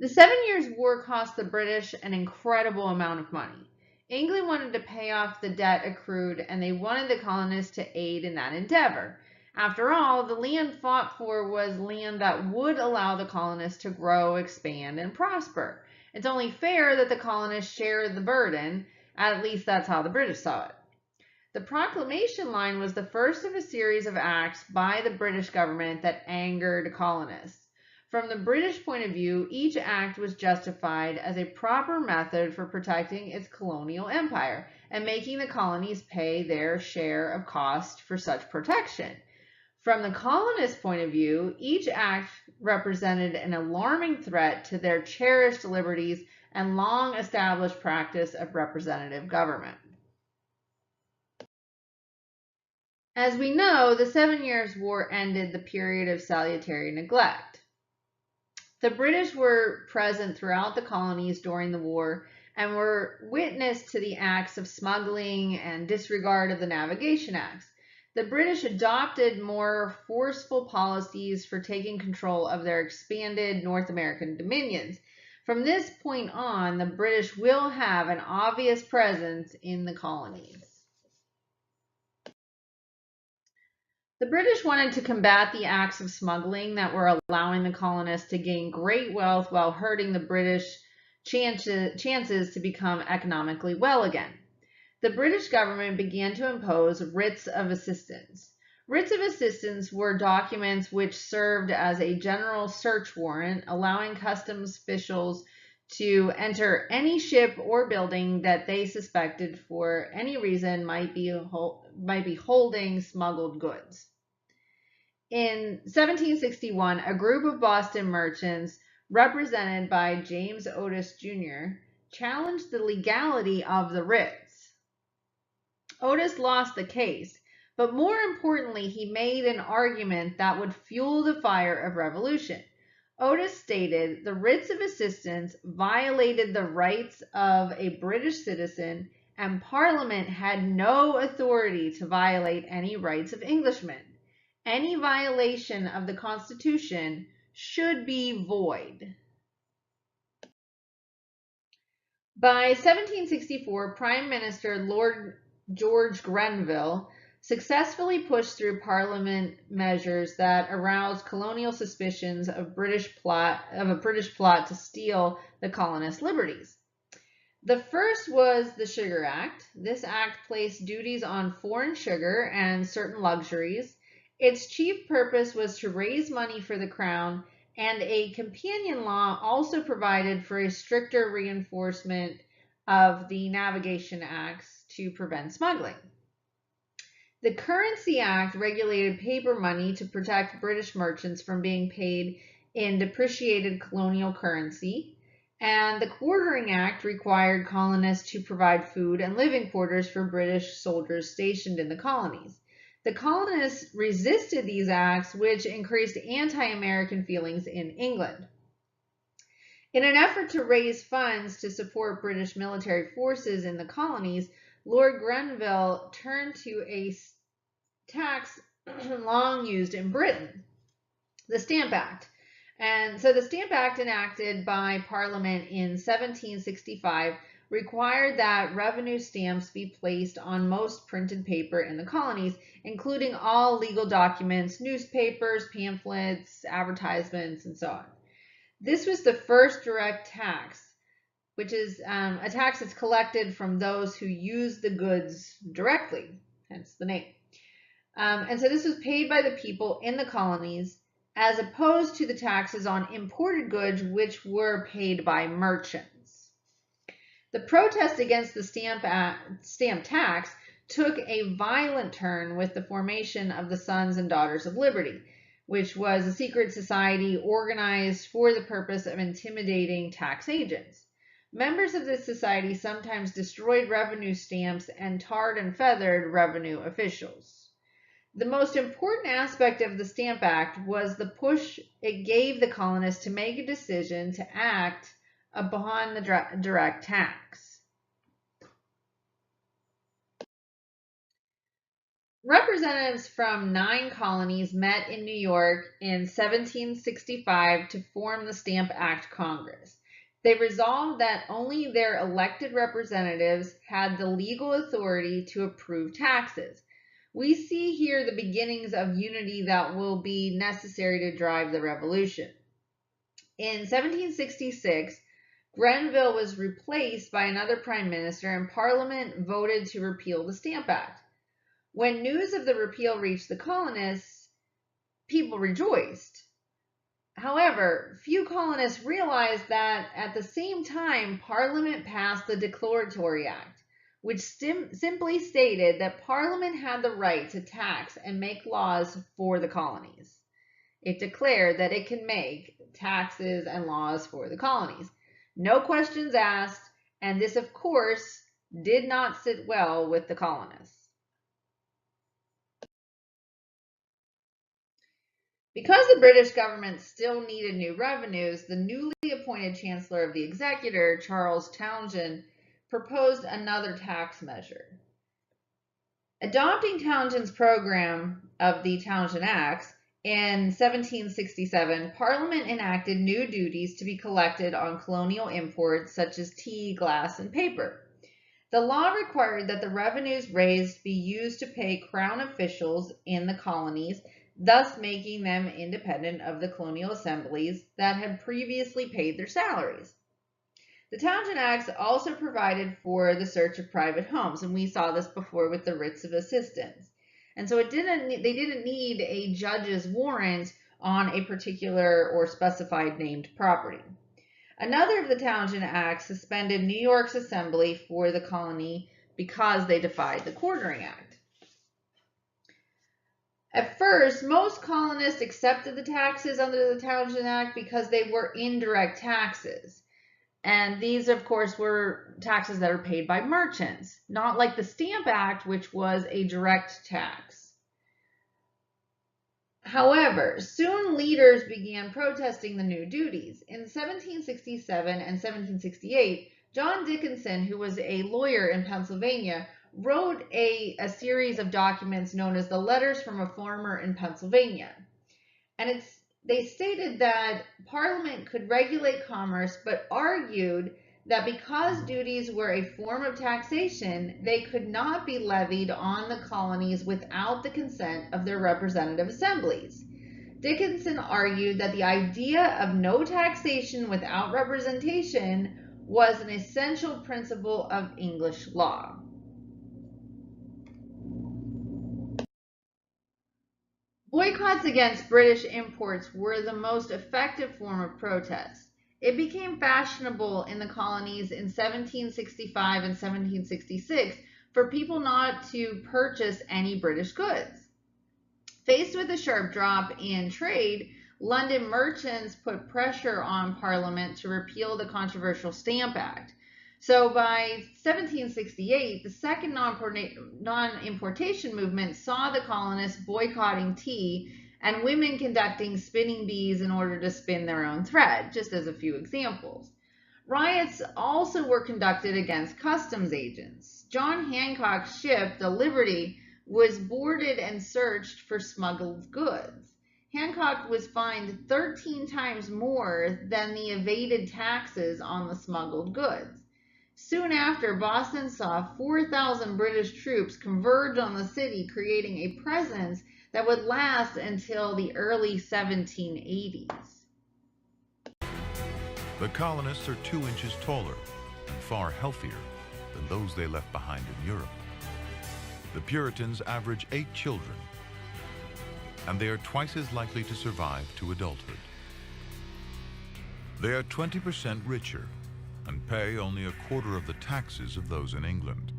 The 7 Years' War cost the British an incredible amount of money. England wanted to pay off the debt accrued, and they wanted the colonists to aid in that endeavor. After all, the land fought for was land that would allow the colonists to grow, expand, and prosper. It's only fair that the colonists share the burden. At least that's how the British saw it. The Proclamation Line was the first of a series of acts by the British government that angered colonists. From the British point of view, each act was justified as a proper method for protecting its colonial empire and making the colonies pay their share of cost for such protection. From the colonists' point of view, each act represented an alarming threat to their cherished liberties and long established practice of representative government. As we know, the 7 Years' War ended the period of salutary neglect. The British were present throughout the colonies during the war and were witness to the acts of smuggling and disregard of the Navigation Acts. The British adopted more forceful policies for taking control of their expanded North American dominions. From this point on, the British will have an obvious presence in the colonies. The British wanted to combat the acts of smuggling that were allowing the colonists to gain great wealth while hurting the British chances to become economically well again. The British government began to impose writs of assistance. Writs of assistance were documents which served as a general search warrant, allowing customs officials to enter any ship or building that they suspected for any reason might be holding smuggled goods. In 1761, a group of Boston merchants, represented by James Otis Jr., challenged the legality of the writs. Otis lost the case, but more importantly, he made an argument that would fuel the fire of revolution. Otis stated the writs of assistance violated the rights of a British citizen, and Parliament had no authority to violate any rights of Englishmen. Any violation of the Constitution should be void. By 1764, Prime Minister Lord George Grenville successfully pushed through Parliament measures that aroused colonial suspicions of a British plot to steal the colonists' liberties. The first was the Sugar Act. This act placed duties on foreign sugar and certain luxuries. Its chief purpose was to raise money for the crown, and a companion law also provided for a stricter reinforcement of the Navigation Acts to prevent smuggling. The Currency Act regulated paper money to protect British merchants from being paid in depreciated colonial currency, and the Quartering Act required colonists to provide food and living quarters for British soldiers stationed in the colonies. The colonists resisted these acts, which increased anti-American feelings in England. In an effort to raise funds to support British military forces in the colonies, Lord Grenville turned to a tax long used in Britain, the Stamp Act. And so the Stamp Act, enacted by Parliament in 1765, required that revenue stamps be placed on most printed paper in the colonies, including all legal documents, newspapers, pamphlets, advertisements, and so on. This was the first direct tax, which is a tax that's collected from those who use the goods directly, hence the name. And so this was paid by the people in the colonies, as opposed to the taxes on imported goods, which were paid by merchants. The protest against the stamp tax took a violent turn with the formation of the Sons and Daughters of Liberty, which was a secret society organized for the purpose of intimidating tax agents. Members of this society sometimes destroyed revenue stamps and tarred and feathered revenue officials. The most important aspect of the Stamp Act was the push it gave the colonists to make a decision to act upon the direct tax. Representatives from 9 colonies met in New York in 1765 to form the Stamp Act Congress. They resolved that only their elected representatives had the legal authority to approve taxes. We see here the beginnings of unity that will be necessary to drive the revolution. In 1766, Grenville was replaced by another prime minister, and Parliament voted to repeal the Stamp Act. When news of the repeal reached the colonists, people rejoiced. However, few colonists realized that at the same time, Parliament passed the Declaratory Act, which simply stated that Parliament had the right to tax and make laws for the colonies. It declared that it can make taxes and laws for the colonies. No questions asked, and this, of course, did not sit well with the colonists. Because the British government still needed new revenues, the newly appointed Chancellor of the Exchequer, Charles Townshend, proposed another tax measure. Adopting Townshend's program of the Townshend Acts, in 1767, Parliament enacted new duties to be collected on colonial imports such as tea, glass, and paper. The law required that the revenues raised be used to pay Crown officials in the colonies, thus making them independent of the colonial assemblies that had previously paid their salaries. The Townshend Acts also provided for the search of private homes, and we saw this before with the writs of assistance. And so they didn't need a judge's warrant on a particular or specified named property. Another of the Townshend Acts suspended New York's assembly for the colony because they defied the Quartering Act. At first, most colonists accepted the taxes under the Townshend Act because they were indirect taxes. And these, of course, were taxes that are paid by merchants, not like the Stamp Act, which was a direct tax. However, soon leaders began protesting the new duties. In 1767 and 1768, John Dickinson, who was a lawyer in Pennsylvania, wrote a series of documents known as the Letters from a Farmer in Pennsylvania. And they stated that Parliament could regulate commerce, but argued that because duties were a form of taxation, they could not be levied on the colonies without the consent of their representative assemblies. Dickinson argued that the idea of no taxation without representation was an essential principle of English law. Boycotts against British imports were the most effective form of protest. It became fashionable in the colonies in 1765 and 1766 for people not to purchase any British goods. Faced with a sharp drop in trade, London merchants put pressure on Parliament to repeal the controversial Stamp Act. So by 1768, the second non-importation movement saw the colonists boycotting tea and women conducting spinning bees in order to spin their own thread, just as a few examples. Riots also were conducted against customs agents. John Hancock's ship, the Liberty, was boarded and searched for smuggled goods. Hancock was fined 13 times more than the evaded taxes on the smuggled goods. Soon after, Boston saw 4,000 British troops converge on the city, creating a presence that would last until the early 1780s. The colonists are 2 inches taller and far healthier than those they left behind in Europe. The Puritans average 8 children, and they are twice as likely to survive to adulthood. They are 20% richer and pay only a quarter of the taxes of those in England.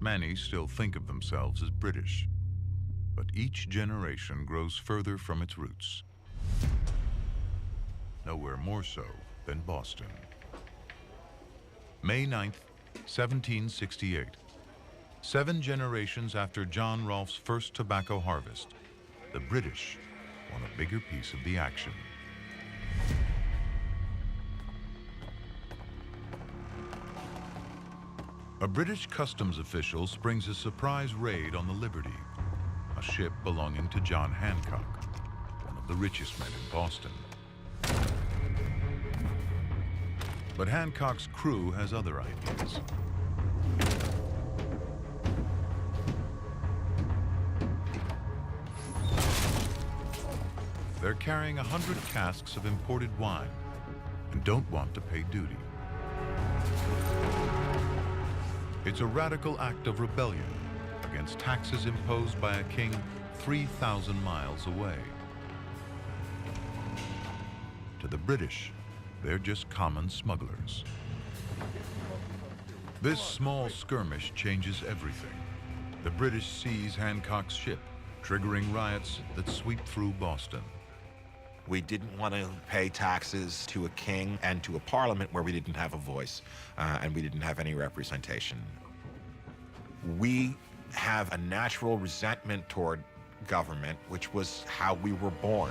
Many still think of themselves as British, but each generation grows further from its roots. Nowhere more so than Boston. May 9th, 1768. 7 generations after John Rolfe's first tobacco harvest, the British want a bigger piece of the action. A British customs official springs a surprise raid on the Liberty. a ship belonging to John Hancock, one of the richest men in Boston. But Hancock's crew has other ideas. They're carrying 100 casks of imported wine and don't want to pay duty. It's a radical act of rebellion against taxes imposed by a king 3,000 miles away. To the British, they're just common smugglers. This small skirmish changes everything. The British seize Hancock's ship, triggering riots that sweep through Boston. We didn't want to pay taxes to a king and to a parliament where we didn't have a voice and we didn't have any representation. We have a natural resentment toward government, which was how we were born.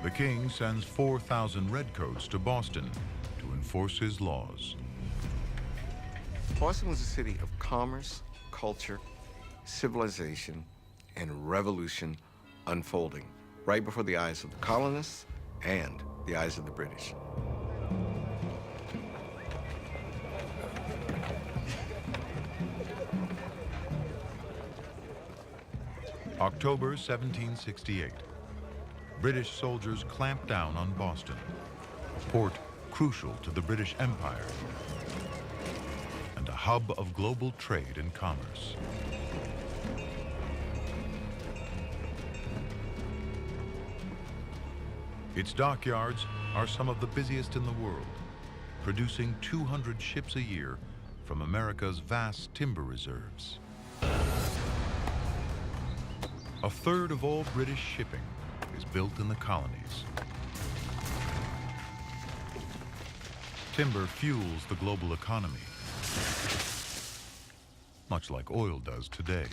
The king sends 4,000 redcoats to Boston to enforce his laws. Boston was a city of commerce, culture, civilization, and revolution unfolding right before the eyes of the colonists and the eyes of the British. October 1768. British soldiers clamped down on Boston, a port crucial to the British Empire and a hub of global trade and commerce. Its dockyards are some of the busiest in the world, producing 200 ships a year from America's vast timber reserves. A third of all British shipping is built in the colonies. Timber fuels the global economy, much like oil does today.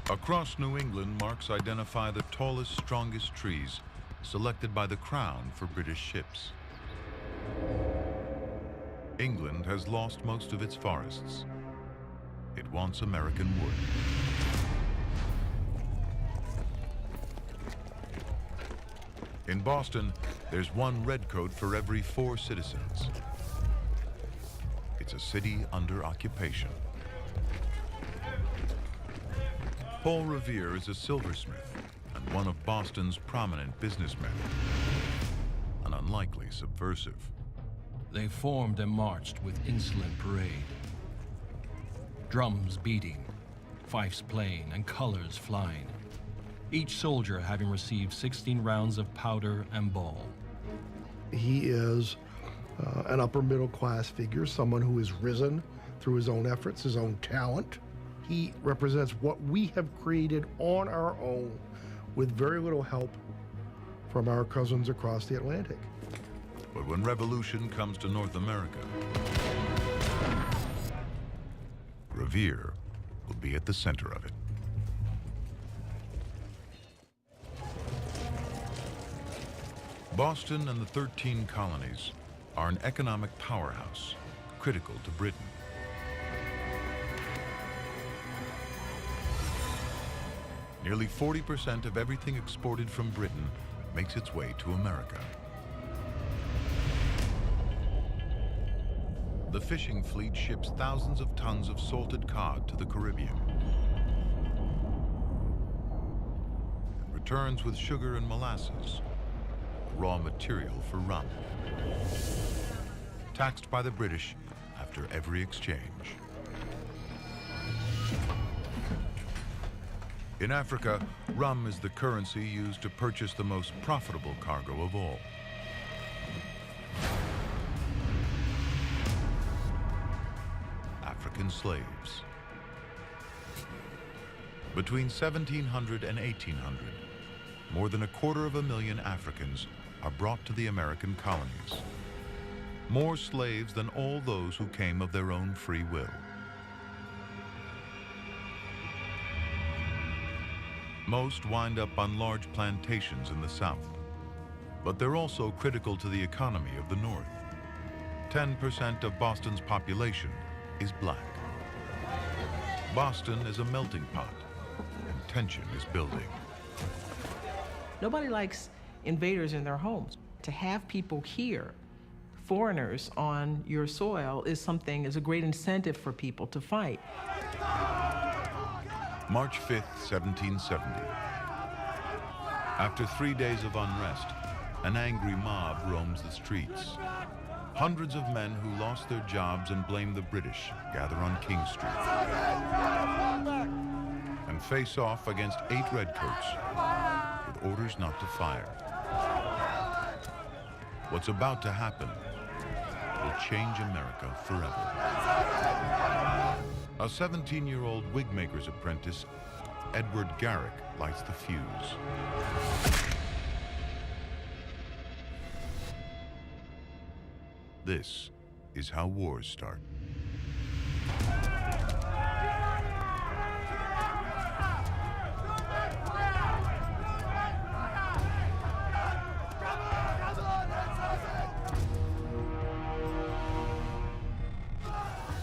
Across New England, marks identify the tallest, strongest trees selected by the Crown for British ships. England has lost most of its forests. It wants American wood. In Boston, there's one redcoat for every 4 citizens. It's a city under occupation. Paul Revere is a silversmith and one of Boston's prominent businessmen. An unlikely subversive. They formed and marched with insolent parade. Drums beating, fifes playing, and colors flying. Each soldier having received 16 rounds of powder and ball. He is an upper middle class figure, someone who has risen through his own efforts, his own talent. He represents what we have created on our own with very little help from our cousins across the Atlantic. But when revolution comes to North America, Revere will be at the center of it. Boston and the 13 colonies are an economic powerhouse, critical to Britain. Nearly 40% of everything exported from Britain makes its way to America. The fishing fleet ships thousands of tons of salted cod to the Caribbean and returns with sugar and molasses, raw material for rum, taxed by the British after every exchange. In Africa, rum is the currency used to purchase the most profitable cargo of all. African slaves. Between 1700 and 1800, more than 250,000 Africans are brought to the American colonies. More slaves than all those who came of their own free will. Most wind up on large plantations in the South. But they're also critical to the economy of the North. 10% of Boston's population is black. Boston is a melting pot, and tension is building. Nobody likes invaders in their homes. To have people here, foreigners on your soil, is a great incentive for people to fight. March 5th, 1770. After 3 days of unrest, an angry mob roams the streets. Hundreds of men who lost their jobs and blame the British gather on King Street and face off against 8 redcoats with orders not to fire. What's about to happen will change America forever. A 17-year-old wigmaker's apprentice, Edward Garrick, lights the fuse. This is how wars start.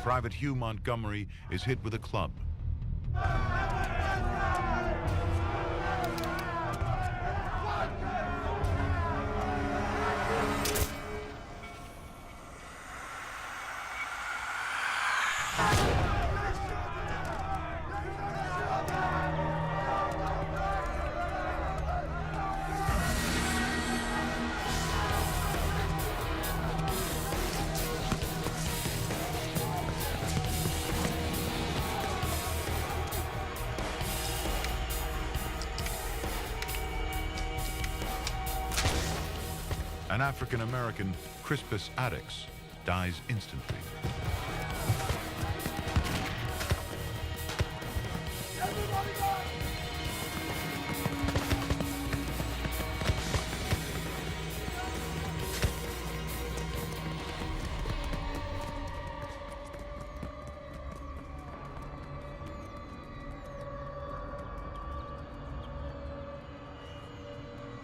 Private Hugh Montgomery is hit with a club. An African-American, Crispus Attucks, dies instantly.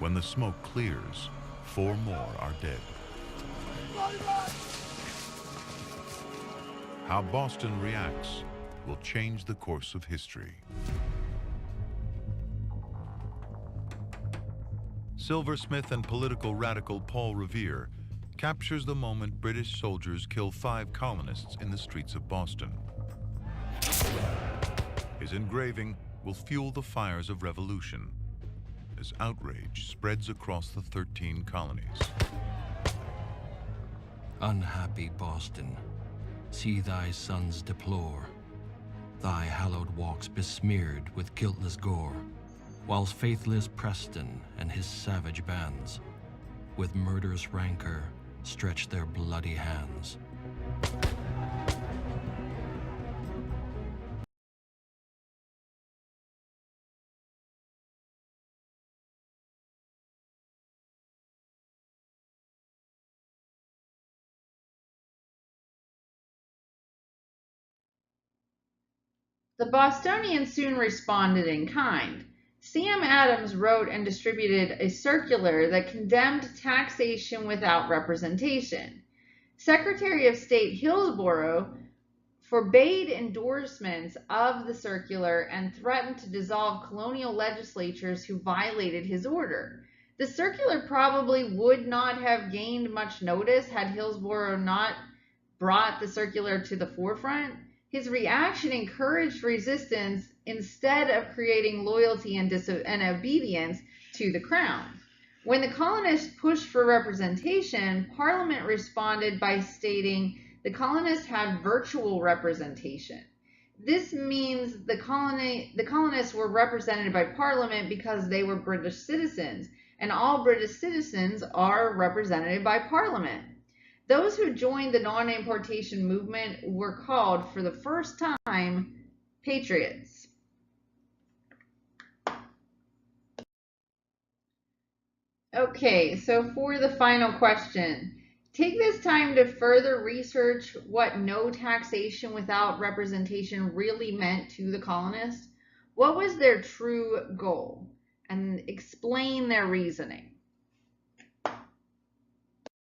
When the smoke clears, 4 more are dead. How Boston reacts will change the course of history. Silversmith and political radical Paul Revere captures the moment British soldiers kill 5 colonists in the streets of Boston. His engraving will fuel the fires of revolution as outrage spreads across the 13 colonies. Unhappy Boston, see thy sons deplore, thy hallowed walks besmeared with guiltless gore, whilst faithless Preston and his savage bands with murderous rancor stretch their bloody hands. The Bostonians soon responded in kind. Sam Adams wrote and distributed a circular that condemned taxation without representation. Secretary of State Hillsborough forbade endorsements of the circular and threatened to dissolve colonial legislatures who violated his order. The circular probably would not have gained much notice had Hillsborough not brought the circular to the forefront. His reaction encouraged resistance instead of creating loyalty and obedience to the crown. When the colonists pushed for representation, Parliament responded by stating the colonists had virtual representation. This means the colonists were represented by Parliament because they were British citizens, and all British citizens are represented by Parliament. Those who joined the non-importation movement were called, for the first time, patriots. Okay, so for the final question, take this time to further research what no taxation without representation really meant to the colonists. What was their true goal? And explain their reasoning.